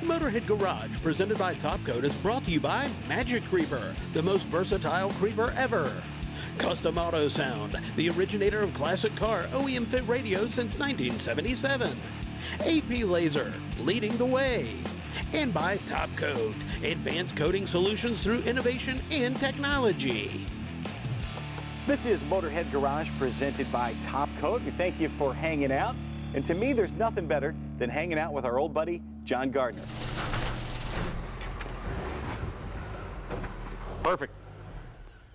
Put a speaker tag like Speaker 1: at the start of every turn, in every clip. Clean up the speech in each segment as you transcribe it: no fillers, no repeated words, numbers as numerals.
Speaker 1: Motorhead Garage, presented by Top Coat, is brought to you by Magic Creeper, the most versatile creeper ever. Custom Auto Sound, the originator of classic car OEM fit radio since 1977. AP Laser, leading the way. And by Top Coat, advanced coating solutions through innovation and technology.
Speaker 2: This is Motorhead Garage presented by Top Coat. We thank you for hanging out. And to me, there's nothing better than hanging out with our old buddy, John Gardner. Perfect.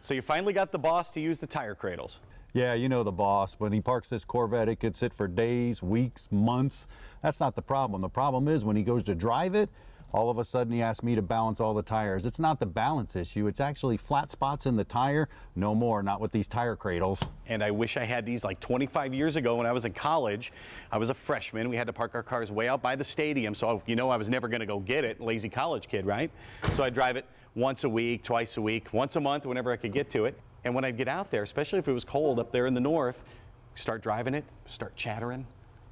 Speaker 2: So you finally got the boss to use the tire cradles.
Speaker 3: Yeah, you know the boss. When he parks this Corvette, it could sit for days, weeks, months. That's not the problem. The problem is when he goes to drive it, all of a sudden he asks me to balance all the tires. It's not the balance issue. It's actually flat spots in the tire. No more, not with these tire cradles.
Speaker 2: And I wish I had these like 25 years ago when I was in college. I was a freshman. We had to park our cars way out by the stadium, so you know I was never going to go get it. Lazy college kid, right? So I'd drive it once a week, twice a week, once a month, whenever I could get to it. And when I'd get out there, especially if it was cold up there in the north, start driving it, start chattering.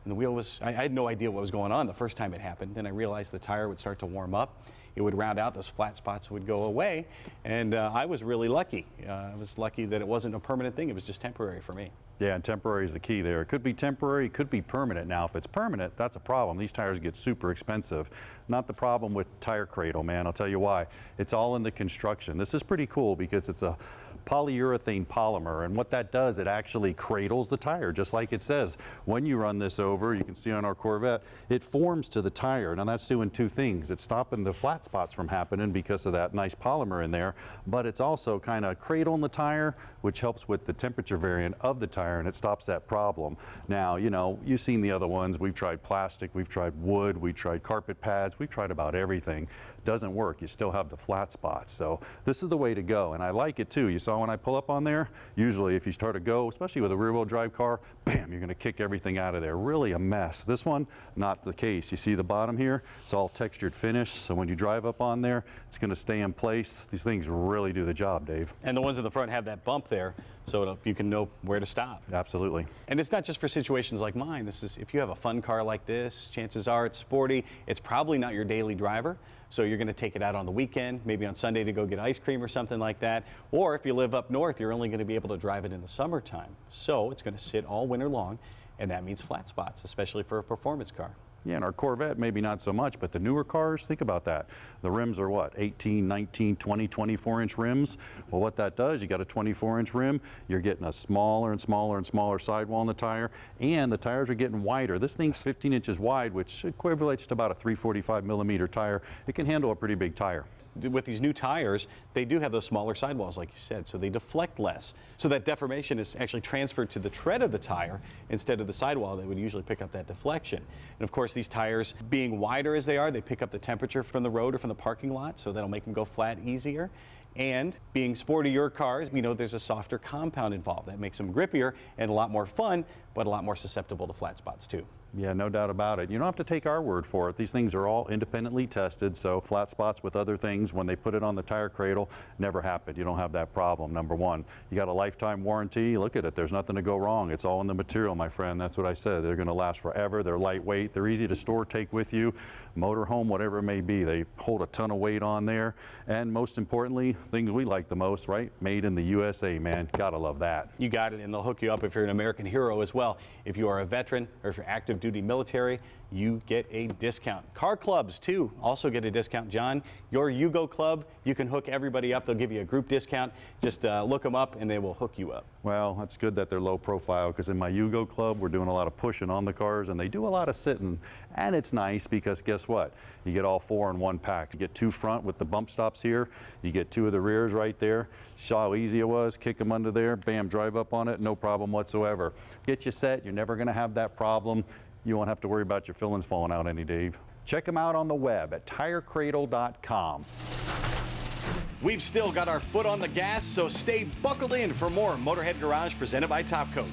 Speaker 2: And the wheel was, I had no idea what was going on the first time it happened. Then I realized the tire would start to warm up. It would round out, those flat spots would go away. And I was really lucky. I was lucky that it wasn't a permanent thing. It was just temporary for me.
Speaker 3: Yeah, and temporary is the key there. It could be temporary, it could be permanent. Now, if it's permanent, that's a problem. These tires get super expensive. Not the problem with TireCradle, man. I'll tell you why. It's all in the construction. This is pretty cool because it's a polyurethane polymer, and what that does, it actually cradles the tire, just like it says. When you run this over, you can see on our Corvette, it forms to the tire. Now that's doing two things. It's stopping the flat spots from happening because of that nice polymer in there, but it's also kind of cradling the tire, which helps with the temperature variant of the tire, and it stops that problem. Now, you know, you've seen the other ones. We've tried plastic, we've tried wood, we've tried carpet pads, we've tried about everything. Doesn't work. You still have the flat spots. So this is the way to go, and I like it too. You saw when I pull up on there, usually if you start to go, especially with a rear-wheel drive car, bam, you're going to kick everything out of there. Really a mess. This one, not the case. You see the bottom here? It's all textured finish, so when you drive up on there, it's going to stay in place. These things really do the job, Dave.
Speaker 2: And the ones in the front have that bump there, so you can know where to stop.
Speaker 3: Absolutely.
Speaker 2: And it's not just for situations like mine. This is, if you have a fun car like this, chances are it's sporty. It's probably not your daily driver. So you're going to take it out on the weekend, maybe on Sunday to go get ice cream or something like that. Or if you live up north, you're only going to be able to drive it in the summertime. So it's going to sit all winter long, and that means flat spots, especially for a performance car.
Speaker 3: Yeah, and our Corvette, maybe not so much, but the newer cars, think about that. The rims are what, 18, 19, 20, 24-inch rims? Well, what that does, you got a 24-inch rim, you're getting a smaller and smaller and smaller sidewall in the tire, and the tires are getting wider. This thing's 15 inches wide, which equates to about a 345 millimeter tire. It can handle a pretty big tire.
Speaker 2: With these new tires, they do have those smaller sidewalls, like you said, so they deflect less. So that deformation is actually transferred to the tread of the tire instead of the sidewall that would usually pick up that deflection. And of course, these tires, being wider as they are, they pick up the temperature from the road or from the parking lot, so that'll make them go flat easier. And being sportier cars, we know there's a softer compound involved. That makes them grippier and a lot more fun, but a lot more susceptible to flat spots too.
Speaker 3: Yeah, no doubt about it. You don't have to take our word for it. These things are all independently tested, so flat spots with other things, when they put it on the tire cradle, never happened. You don't have that problem, number one. You got a lifetime warranty. Look at it. There's nothing to go wrong. It's all in the material, my friend. That's what I said. They're going to last forever. They're lightweight. They're easy to store, take with you, motorhome, whatever it may be. They hold a ton of weight on there. And most importantly, things we like the most, right? Made in the USA, man. Gotta love that.
Speaker 2: You got it, and they'll hook you up if you're an American hero as well. If you are a veteran or if you're active duty military, you get a discount. Car clubs too also get a discount. John, your Yugo club, you can hook everybody up. They'll give you a group discount. Just look them up and they will hook you up.
Speaker 3: Well, that's good that they're low profile, because in my Yugo club, we're doing a lot of pushing on the cars, and they do a lot of sitting. And it's nice because guess what? You get all four in one pack. You get two front with the bump stops here. You get two of the rears right there. Saw how easy it was. Kick them under there. Bam, drive up on it. No problem whatsoever. Get you set. You're never going to have that problem. You won't have to worry about your fillings falling out any, Dave. Check them out on the web at TireCradle.com.
Speaker 2: We've still got our foot on the gas, so stay buckled in for more Motorhead Garage presented by Top Coat.